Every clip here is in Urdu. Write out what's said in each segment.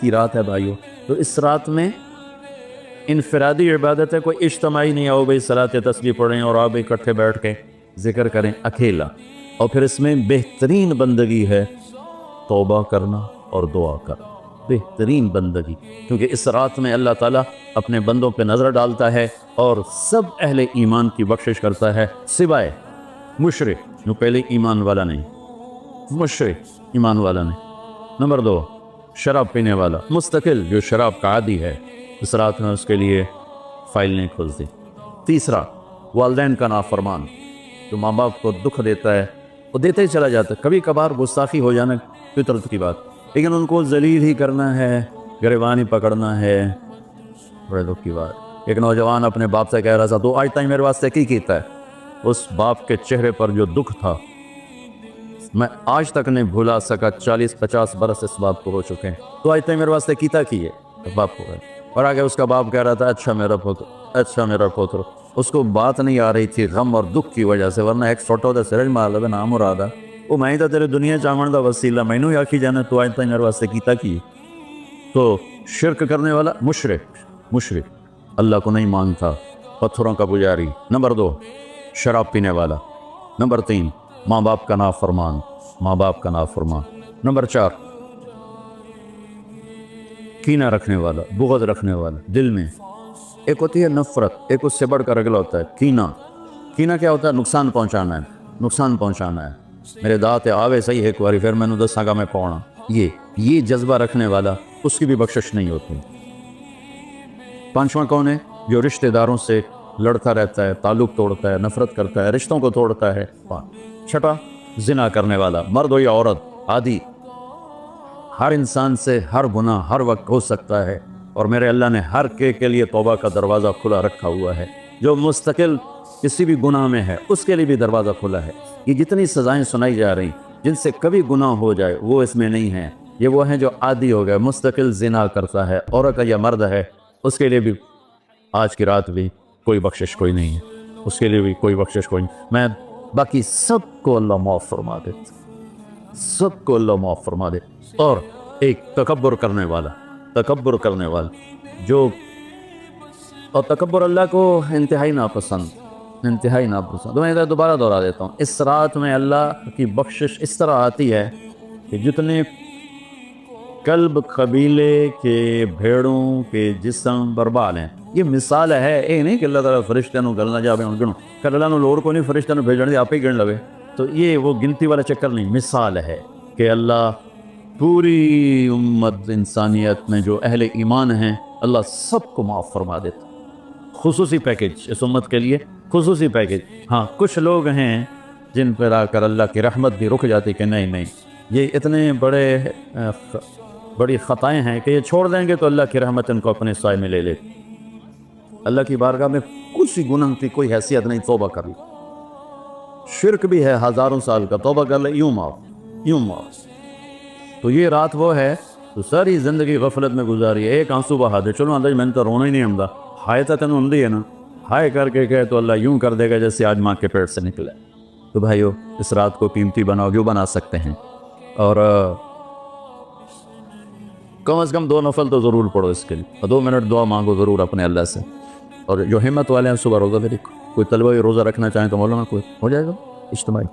کی رات ہے بھائیو۔ تو اس رات میں انفرادی عبادت ہے، کوئی اجتماعی نہیں آؤ بھائی صلاۃ تسبیح پڑھیں اور آپ اکٹھے بیٹھ کے ذکر کریں، اکیلا۔ اور پھر اس میں بہترین بندگی ہے توبہ کرنا اور دعا کرنا، بہترین بندگی، کیونکہ اس رات میں اللہ تعالیٰ اپنے بندوں پہ نظر ڈالتا ہے اور سب اہل ایمان کی بخشش کرتا ہے، سوائے مشرک جو پہلے ایمان والا نہیں، مشرک ایمان والا نہیں۔ نمبر 2، شراب پینے والا مستقل جو شراب کا عادی ہے، اس رات میں اس کے لیے فائل نہیں کھلتی۔ تیسرا، والدین کا نافرمان جو ماں باپ کو دکھ دیتا ہے، وہ دیتے ہی چلا جاتا ہے، کبھی کبھار گستاخی ہو جانا فطرت کی بات، لیکن ان کو ذلیل ہی کرنا ہے، گریبان ہی پکڑنا ہے، بڑے دکھ کی بات۔ ایک نوجوان اپنے باپ سے کہہ رہا تھا، تو آج تک میرے واسطے کی کیتا ہے؟ اس باپ کے چہرے پر جو دکھ تھا میں آج تک نہیں بھولا سکا، 40-50 برس اس باپ کو ہو چکے ہیں، تو آج تک میرے واسطے کیتا کی ہے؟ تو باپ کو گئے اور آگے اس کا باپ کہہ رہا تھا، اچھا میرا پوتر، اچھا میرا پوتر۔ اس کو بات نہیں آ رہی تھی غم اور دکھ کی وجہ سے، ورنہ ایک فوٹو دا سرج مار لگا نام مرادا، وہ میں تا تیرے دنیا چاون دا وسیلہ، میں نو آکھی جانا تو آج تک میرے واسطے کیتا کی؟ تو شرک کرنے والا مشرک اللہ کو نہیں مانتا، پتھروں کا پجاری۔ نمبر 2، شراب پینے والا۔ نمبر 3، ماں باپ کا نافرمان، ماں باپ کا نافرمان۔ نمبر 4، کینہ رکھنے والا، بغض رکھنے والا دل میں۔ ایک ہوتی ہے نفرت، ایک اس سے بڑھ کر اگلا ہوتا ہے کینہ۔ کینہ کیا ہوتا ہے؟ نقصان پہنچانا ہے، نقصان پہنچانا ہے، میرے دانت آوے صحیح ایک باری پھر میں نے دساں گا میں پونا، یہ جذبہ رکھنے والا اس کی بھی بخشش نہیں ہوتی۔ 5واں کون ہے؟ جو رشتہ داروں سے لڑتا رہتا ہے، تعلق توڑتا ہے، نفرت کرتا ہے، رشتوں کو توڑتا ہے۔ 6واں، زنا کرنے والا، مرد ہو یا عورت، عادی۔ ہر انسان سے ہر گناہ ہر وقت ہو سکتا ہے، اور میرے اللہ نے ہر کے لیے توبہ کا دروازہ کھلا رکھا ہوا ہے۔ جو مستقل کسی بھی گناہ میں ہے اس کے لیے بھی دروازہ کھلا ہے۔ یہ جتنی سزائیں سنائی جا رہی جن سے کبھی گناہ ہو جائے وہ اس میں نہیں ہیں، یہ وہ ہیں جو عادی ہو گئے، مستقل زنا کرتا ہے، عورت یا مرد ہے، اس کے لیے بھی آج کی رات بھی کوئی بخشش کوئی نہیں ہے، اس کے لیے بھی کوئی بخشش کوئی نہیں۔ میں باقی سب کو اللہ معاف فرما دے، سب کو اللہ معاف فرما دے۔ اور ایک تکبر کرنے والا جو، اور تکبر اللہ کو انتہائی ناپسند۔ تو میں ادھر دوبارہ دہرا دیتا ہوں، اس رات میں اللہ کی بخشش اس طرح آتی ہے کہ جتنے کلب قبیلے کے بھیڑوں کے جسم برباد ہیں، یہ مثال ہے، یہ نہیں کہ اللہ تعالیٰ فرشتہ نو کرنا جا بے گنو کر اللہ نو لوڑ کو نہیں فرشتہ نو بھیجنے دے آپ ہی گن لگے، تو یہ وہ گنتی والا چکر نہیں، مثال ہے کہ اللہ پوری امت انسانیت میں جو اہل ایمان ہیں اللہ سب کو معاف فرما دیتا۔ خصوصی پیکج اس امت کے لیے، خصوصی پیکج۔ ہاں کچھ لوگ ہیں جن پر آ کر اللہ کی رحمت بھی رک جاتی کہ نہیں یہ اتنے بڑی خطائیں ہیں کہ یہ چھوڑ دیں گے تو اللہ کی رحمت ان کو اپنے سائے میں لے لے۔ اللہ کی بارگاہ میں کچھ ہی گناہ کی کوئی حیثیت نہیں، توبہ کر لے۔ شرک بھی ہے ہزاروں سال کا، توبہ کر لے یوں معاف۔ تو یہ رات وہ ہے تو ساری زندگی غفلت میں گزاری ہے، ایک آنسو بہا دے، چلو اندر میں نے تو رونا ہی نہیں ہمدا، ہائے تا تینوں ہمدی ہے نا، ہائے کر کے کہے تو اللہ یوں کر دے گا جیسے آج ماں کے پیٹ سے نکلے۔ تو بھائیو اس رات کو قیمتی بناؤ، جو بنا سکتے ہیں، اور کم از کم 2 نفل تو ضرور پڑھو اس کے لیے، اور 2 منٹ دعا مانگو ضرور اپنے اللہ سے۔ اور جو ہمت والے ہیں صبح روزہ بھی، کوئی طلبہ روزہ رکھنا چاہیں تو مولانا کوئی ہو جائے گا اجتماعی،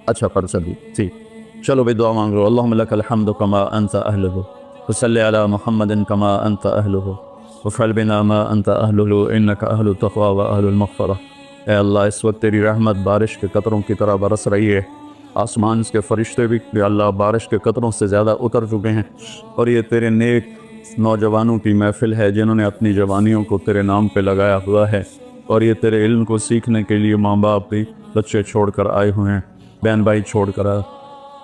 اچھا پڑھ سبھی ٹھیک، چلو بھائی دعا مانگ لو۔ اللہم لک الحمد کما انت اہلہ وصلی علی محمد کما انت اہلہ وفعل بنا ما انت اہلہ انک اہل التقوی و اہل المغفرہ۔ اے اللہ اس وقت تیری رحمت بارش کے قطروں کی طرح برس رہی ہے، آسمان کے فرشتے بھی یا اللہ بارش کے قطروں سے زیادہ اتر چکے ہیں، اور یہ تیرے نیک نوجوانوں کی محفل ہے جنہوں نے اپنی جوانیوں کو تیرے نام پہ لگایا ہوا ہے، اور یہ تیرے علم کو سیکھنے کے لیے ماں باپ بھی بچے چھوڑ کر آئے ہوئے ہیں، بہن بھائی چھوڑ کر آئے،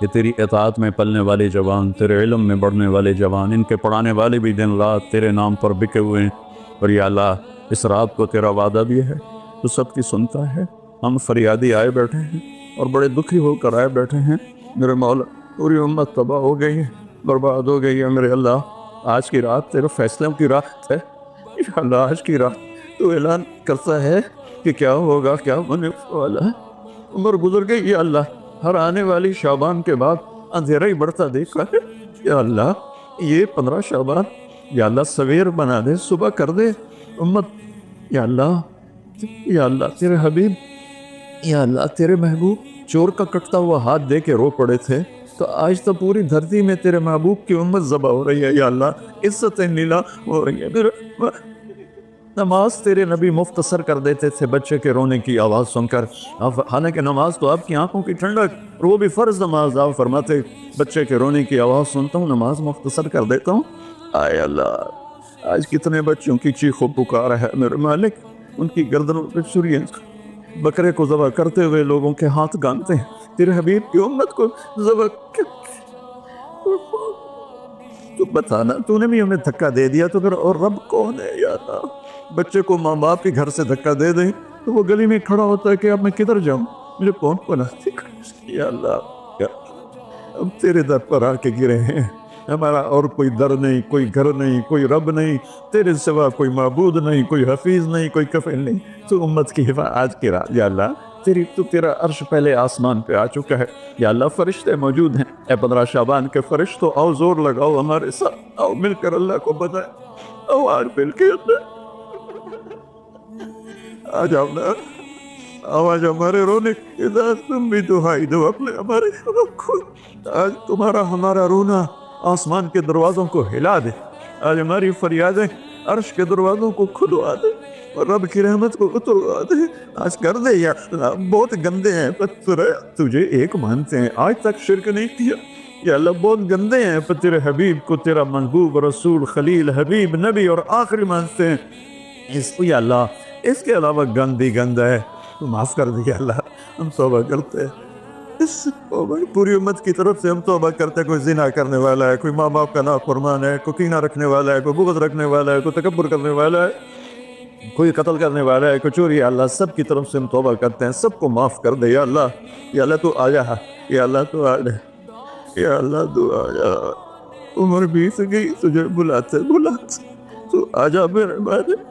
یہ تیری اطاعت میں پلنے والے جوان، تیرے علم میں بڑھنے والے جوان، ان کے پڑھانے والے بھی دن رات تیرے نام پر بکے ہوئے ہیں، اور یا اللہ اس رات کو تیرا وعدہ بھی ہے تو سب کی سنتا ہے۔ ہم فریادی آئے بیٹھے ہیں اور بڑے دکھی ہو کر آئے بیٹھے ہیں، میرے مولا پوری امت تباہ ہو گئی ہے، برباد ہو گئی ہے، میرے اللہ آج کی رات تیرے فیصلوں کی رات ہے، یا اللہ آج کی رات تو اعلان کرتا ہے کہ کیا ہوگا، کیا ہونے والا ہے۔ عمر گزر گئی یا اللہ، ہر آنے والی شعبان کے بعد اندھیرا ہی بڑھتا دیکھا ہے. یا اللہ یہ 15 شعبان یا اللہ سویر بنا دے, صبح کر دے امت. یا اللہ تیرے حبیب, یا اللہ تیرے محبوب چور کا کٹتا ہوا ہاتھ دے کے رو پڑے تھے, تو آج تو پوری دھرتی میں تیرے محبوب کی امت ذبح ہو رہی ہے. یا اللہ عزت نیلا ہو رہی ہے. نماز تیرے نبی مختصر کر دیتے تھے بچے کے رونے کی آواز سن کر, حالانکہ نماز تو آپ کی آنکھوں کی ٹھنڈک, اور وہ بھی فرض نماز. آپ فرماتے بچے کے رونے کی آواز سنتا ہوں نماز مختصر کر دیتا ہوں. آئے اللہ آج کتنے بچوں کی چیخ و پکار ہے میرے مالک, ان کی گردنوں پہ چھریاں, بکرے کو ذبح کرتے ہوئے لوگوں کے ہاتھ گانتے ہیں, تیرے حبیب کی امت کو ذبح. تو بتانا تو نے بھی ہمیں دھکا دے دیا تو پھر اور رب کون ہے؟ یا اللہ بچے کو ماں باپ کے گھر سے دھکا دے دیں تو وہ گلی میں کھڑا ہوتا ہے کہ اب میں کدھر جاؤں, مجھے کون بناتی. یا اللہ ہم تیرے در پر آ کے گرے ہیں, ہمارا اور کوئی در نہیں, کوئی گھر نہیں, کوئی رب نہیں, تیرے سوا کوئی معبود نہیں, کوئی حفیظ نہیں, کوئی کفیل نہیں. تو امت کی حفاظت آج کی رات یا اللہ تیرا عرش پہلے آسمان پہ آ چکا ہے. یا اللہ فرشتے موجود ہیں, اے 15 شعبان کے فرشتوں آؤ زور لگاؤ ہمارے ساتھ, آؤ مل کر اللہ کو بتائیں, آؤ آج مل کے آ جاؤ نا, آواز ہمارے رونے کی تم بھی دہائی دو اپنے ہمارے. آج تمہارا ہمارا رونا آسمان کے دروازوں کو ہلا دے, آج ہماری فریادیں عرش کے دروازوں کو کھلوا دے, اور رب کی رحمت کو اتروا دے. آج کر دے. یا بہت گندے ہیں پر تجھے ایک مانتے ہیں, آج تک شرک نہیں کیا. یا اللہ بہت گندے ہیں پر تیرے حبیب کو تیرا محبوب رسول خلیل حبیب نبی اور آخری مانتے ہیں. اس کو یا اللہ اس کے علاوہ گندی گند ہے, تو معاف کر دیا اللہ. ہم توبہ کرتے ہیں پوری امت کی طرف سے, ہم توبہ کرتے ہیں. کوئی زنا کرنے والا ہے, کوئی ماں باپ کا نافرمان ہے, کوئی کینہ رکھنے والا ہے, کوئی بغض رکھنے والا ہے, کوئی تکبر کرنے والا ہے, کوئی قتل کرنے والا ہے, کوئی چوری. یا اللہ سب کی طرف سے ہم توبہ کرتے ہیں, سب کو معاف کر دے. یا اللہ تو آ جا, یا اللہ تو آ جا, یا اللہ تو آ جا. عمر بیت گئی تجھے بلاتے تو آ جا میرے بارے.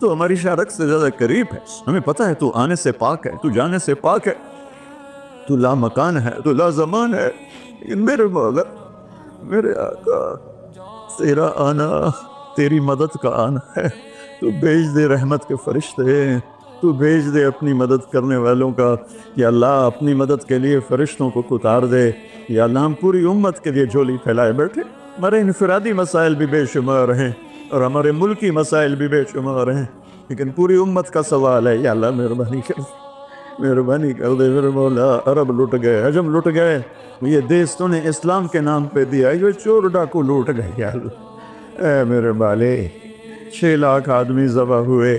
تو ہماری شارک سے زیادہ قریب ہے, ہمیں پتہ ہے تو آنے سے پاک ہے, تو جانے سے پاک ہے, تو لا مکان ہے, تو لا زمان ہے. لیکن میرے مولا میرے آقا تیرا آنا تیری مدد کا آنا ہے. تو بھیج دے رحمت کے فرشتے, تو بھیج دے اپنی مدد کرنے والوں کا. یا اللہ اپنی مدد کے لیے فرشتوں کو اتار دے. یا اللہ ہم پوری امت کے لیے جھولی پھیلائے بیٹھے. ہمارے انفرادی مسائل بھی بے شمار ہیں اور ہمارے ملکی مسائل بھی بے شمار ہیں, لیکن پوری امت کا سوال ہے. یا اللہ مہربانی کر دے میرے مولا. عرب لٹ گئے, عجم لٹ گئے, یہ دیس تو نے اسلام کے نام پہ دیا, یہ چور ڈاکو لوٹ گئے. یا اللہ اے میرے بالے 6 لاکھ آدمی ذبح ہوئے,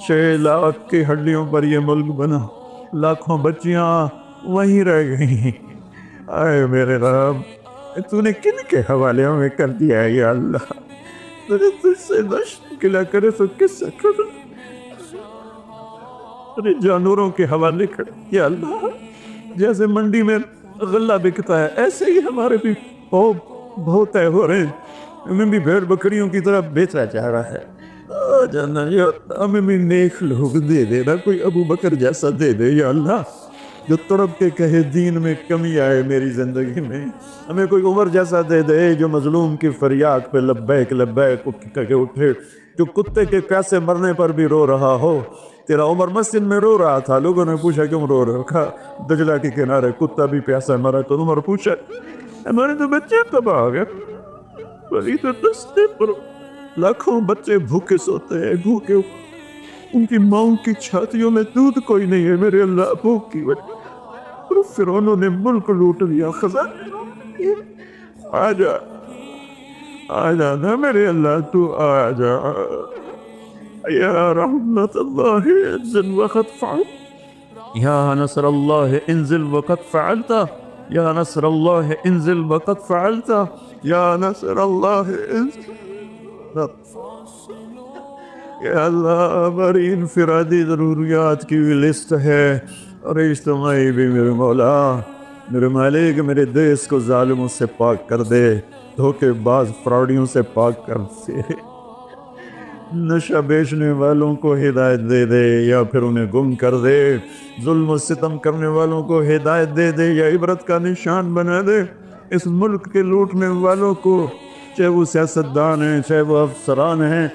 6 لاکھ کی ہڈیوں پر یہ ملک بنا, لاکھوں بچیاں وہیں رہ گئی. اے میرے رب تو نے کن کے حوالے میں کر دیا ہے؟ یا اللہ تجھ سے نشکلہ کرے تو کس سے کرے, جانوروں کے حوالے کر. یا اللہ جیسے منڈی میں غلہ بکتا ہے ایسے ہی ہمارے بھی بہت طے ہو رہے ہیں, ہمیں بھی بھیڑ بکریوں کی طرح بیچا جا رہا ہے. جانا یا ہمیں بھی نیک لوگ دے دینا, کوئی ابو بکر جیسا دے دے. یا اللہ جو تڑپ کے کہے دین میں کمی آئے میری زندگی میں, ہمیں کوئی عمر جیسا دے دے جو مظلوم کی فریاد پہ لبیک لبیک کہے اٹھے, جو کتے کے پیاسے مرنے پر بھی رو رہا ہو. تیرا عمر مسجد میں رو رہا تھا, لوگوں نے پوچھا کیوں رو رہے ہو؟ کہا دجلہ کے کنارے کتا بھی پیاسا مرا. تو عمر پوچھا ہمارے تو بچے تباہ ہو گئے, بڑی تو دستے پر لاکھوں بچے بھوکے سوتے ہیں, بھوکے, ان کی ماؤں کی چھاتیوں میں دودھ کوئی نہیں ہے میرے اللہ, بھوک کی وجہ. فرعونوں نے ملک لوٹ لیا, خزانے آ جا نا میرے اللہ, تو آ جا. یا رحمت اللہ انزل وقت فعل, یا نصر اللہ انزل وقت فعلتا, یا نصر اللہ انزل وقت فعلتا, یا نصر اللہ انزل. یا اللہ ہماری انفرادی ضروریات کی بھی لسٹ ہے اور اجتماعی بھی. میرے مولا میرے مالک میرے دیس کو ظالموں سے پاک کر دے, دھوکے باز فراڈیوں سے پاک کر دے, نشہ بیچنے والوں کو ہدایت دے دے یا پھر انہیں گم کر دے, ظلم و ستم کرنے والوں کو ہدایت دے دے یا عبرت کا نشان بنا دے. اس ملک کے لوٹنے والوں کو، چاہے وہ سیاستدان ہیں، چاہے وہ افسران ہیں،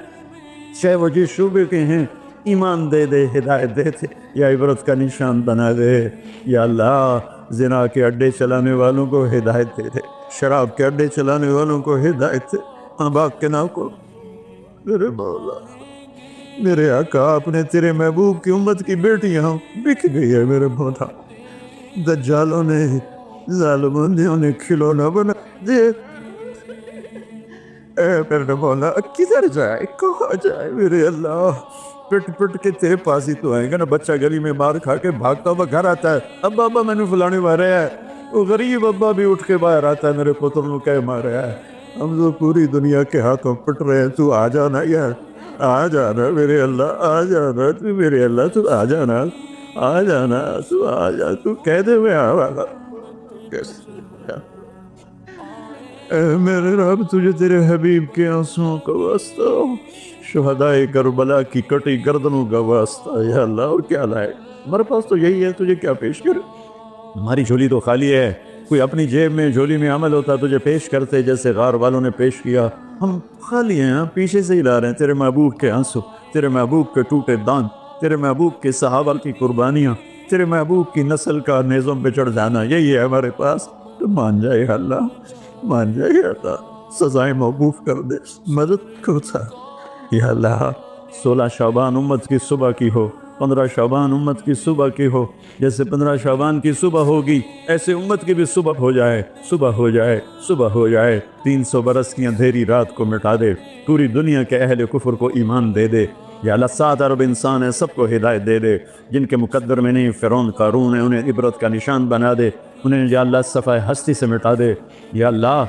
چاہے وہ جس شعبے کے ہیں، ایمان دے دے، ہدایت دے دے، یا عبرت کا نشان بنا دے۔ یا اللہ زنا کے اڈے چلانے والوں کو ہدایت دے دے، شراب کے اڈے چلانے والوں کو ہدایت دے، باپ کے نام کو میرے مولا، میرے آقا، اپنے تیرے محبوب کی امت کی بیٹیاں بک گئی ہے میرے مولا، دجالوں نے، ظالموں نے انہیں کھلونا بنا دے۔ اے میرے مولا کدھر جائے، کہاں جائے میرے اللہ؟ پٹ پٹ کے تیرے پاس ہی تو آئیں گے نا۔ بچہ گلی میں مار کھا کے بھاگتا ہوا گھر آتا ہے، ابا ابا میں نے فلانے مارے ہے، وہ غریب ابا بھی اٹھ کے باہر آتا ہے، میرے پتر نے کہہ مارے ہے۔ ہم تو پوری دنیا کے ہاتھوں پٹ رہے ہیں، تو آ جانا یار، آ جانا میرے اللہ، آ جانا تو میرے اللہ، تو آ جانا، آ جانا، تو آ جا، تو کہہ دے میں آوالا۔ اے میرے رب، تجھے تیرے حبیب کے آنسوں کا واسطہ، شہدائے کربلا کی کٹی گردنوں کا واسطہ، یا اللہ اور کیا لائے؟ ہمارے پاس تو یہی ہے، تجھے کیا پیش کرے؟ ہماری جھولی تو خالی ہے، کوئی اپنی جیب میں جھولی میں عمل ہوتا تجھے پیش کرتے، جیسے غار والوں نے پیش کیا۔ ہم خالی ہیں، ہم پیچھے سے ہی لا رہے ہیں تیرے محبوب کے آنسو، تیرے محبوب کے ٹوٹے دان، تیرے محبوب کے صحابہ کی قربانیاں، تیرے محبوب کی نسل کا نیزوں پہ چڑھ جانا، یہی ہے ہمارے پاس۔ تو مان جائے اللہ، مان جائے اللہ، سزائیں موقوف کر دے، مدد کرتا۔ یا اللہ 16 شعبان امت کی صبح کی ہو، 15 شعبان امت کی صبح کی ہو، جیسے 15 شعبان کی صبح ہوگی ایسے امت کی بھی صبح ہو جائے، صبح ہو جائے، صبح ہو جائے۔ 300 برس کی اندھیری رات کو مٹا دے، پوری دنیا کے اہل کفر کو ایمان دے دے۔ یا اللہ 7 ارب انسان ہیں، سب کو ہدایت دے دے، جن کے مقدر میں نہیں فرعون قارون ہے، انہیں عبرت کا نشان بنا دے، انہیں یا اللہ صفحہ ہستی سے مٹا دے۔ یا اللہ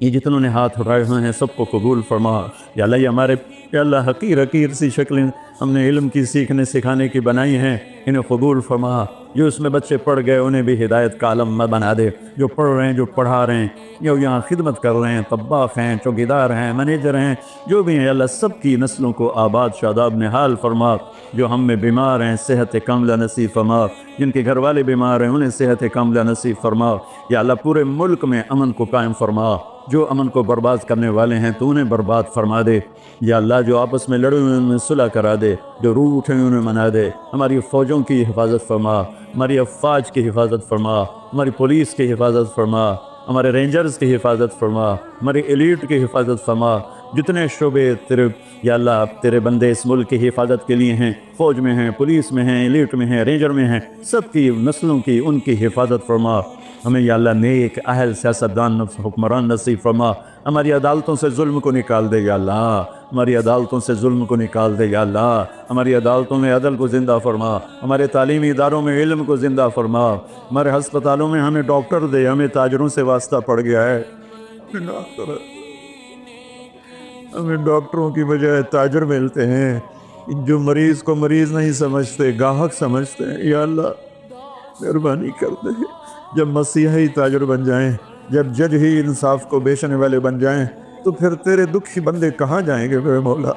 یہ جتنوں نے ہاتھ اٹھائے ہوئے ہیں سب کو قبول فرما۔ یا اللہ یہ ہمارے یا اللہ حقیر حقیر سی شکلیں ہم نے علم کی سیکھنے سکھانے کی بنائی ہیں، انہیں قبول فرما۔ جو اس میں بچے پڑھ گئے انہیں بھی ہدایت کا علم بنا دے، جو پڑھ رہے ہیں، جو پڑھا رہے ہیں، جو یہاں خدمت کر رہے ہیں، طباخ ہیں، چوکیدار ہیں، مینیجر ہیں، جو بھی ہیں، اللہ سب کی نسلوں کو آباد شاداب نحال فرما۔ جو ہم میں بیمار ہیں صحت کاملہ نصیب فرما، جن کے گھر والے بیمار ہیں انہیں صحت کاملہ نصیب فرما۔ یا اللہ پورے ملک میں امن کو قائم فرما، جو امن کو برباد کرنے والے ہیں تو انہیں برباد فرما دے۔ یا اللہ جو آپس میں لڑے ہوئے انہیں صلح کرا دے، جو روح اٹھے انہیں منا دے۔ ہماری فوجوں کی حفاظت فرما، ہماری افواج کی حفاظت فرما، ہماری پولیس کی حفاظت فرما، ہمارے رینجرز کی حفاظت فرما، ہماری ایلیٹ کی حفاظت فرما۔ جتنے شعبے تیرے یا اللہ تیرے بندے اس ملک کی حفاظت کے لیے ہیں، فوج میں ہیں، پولیس میں ہیں، ایلیٹ میں ہیں، رینجر میں ہیں، سب کی نسلوں کی ان کی حفاظت فرما۔ ہمیں یا اللہ نیک اہل سیاستدان حکمران نصیب فرما۔ ہماری عدالتوں سے ظلم کو نکال دے یا اللہ، ہماری عدالتوں سے ظلم کو نکال دے یا اللہ، ہماری عدالتوں میں عدل کو زندہ فرما، ہمارے تعلیمی اداروں میں علم کو زندہ فرما، ہمارے ہسپتالوں میں ہمیں ڈاکٹر دے، ہمیں تاجروں سے واسطہ پڑ گیا ہے، ہمیں ڈاکٹروں کی بجائے تاجر ملتے ہیں، جو مریض کو مریض نہیں سمجھتے گاہک سمجھتے ہیں۔ یا اللہ مہربانی کر دے، جب مسیحی تاجر بن جائیں، جب جج ہی انصاف کو بیچنے والے بن جائیں تو پھر تیرے دکھی بندے کہاں جائیں گے میرے مولا؟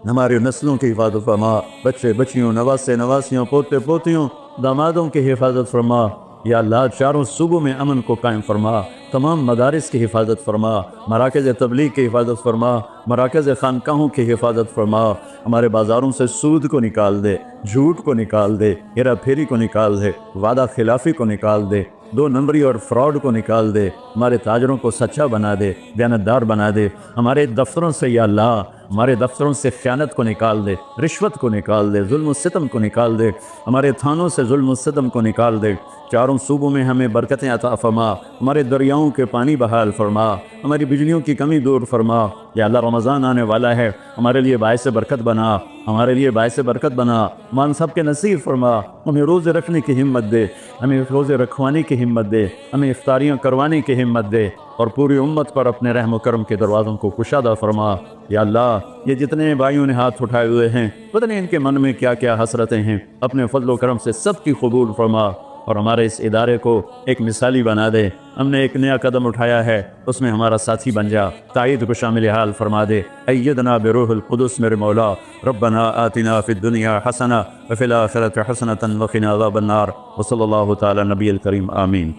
ہماری نسلوں کی حفاظت فرما، بچے بچیوں، نواسے نواسیوں، پوتے پوتیوں، دامادوں کی حفاظت فرما۔ یا اللہ چاروں صوبوں میں امن کو قائم فرما، تمام مدارس کی حفاظت فرما، مراکز تبلیغ کی حفاظت فرما، مراکز خانقاہوں کی حفاظت فرما۔ ہمارے بازاروں سے سود کو نکال دے، جھوٹ کو نکال دے، ہیرا پھیری کو نکال دے، وعدہ خلافی کو نکال دے، 2 نمبری اور فراڈ کو نکال دے، ہمارے تاجروں کو سچا بنا دے، دیانتدار بنا دے۔ ہمارے دفتروں سے یا اللہ ہمارے دفتروں سے خیانت کو نکال دے، رشوت کو نکال دے، ظلم و ستم کو نکال دے، ہمارے تھانوں سے ظلم و ستم کو نکال دے۔ چاروں صوبوں میں ہمیں برکتیں عطا فرما، ہمارے دریاؤں کے پانی بحال فرما، ہماری بجلیوں کی کمی دور فرما۔ یا اللہ رمضان آنے والا ہے، ہمارے لیے باعث برکت بنا، ہمارے لیے باعث برکت بنا، مان سب کے نصیب فرما۔ ہمیں روزے رکھنے کی ہمت دے، ہمیں روزے رکھوانے کی ہمت دے، ہمیں افطاریاں کروانے کی ہمت دے، اور پوری امت پر اپنے رحم و کرم کے دروازوں کو کشادہ فرما۔ یا اللہ یہ جتنے بھائیوں نے ہاتھ اٹھائے ہوئے ہیں، پتہ نہیں ان کے من میں کیا کیا حسرتیں ہیں، اپنے فضل و کرم سے سب کی قبول فرما، اور ہمارے اس ادارے کو ایک مثالی بنا دے۔ ہم نے ایک نیا قدم اٹھایا ہے، اس میں ہمارا ساتھی بن جا، تائید کو شامل حال فرما دے۔ ایدنا بروح القدس میرے مولا، ربنا آتنا فی الدنیا حسنہ وفی الآخرۃ حسنۃ وقنا عذاب النار، وصلی اللہ تعالی نبی الکریم، آمین۔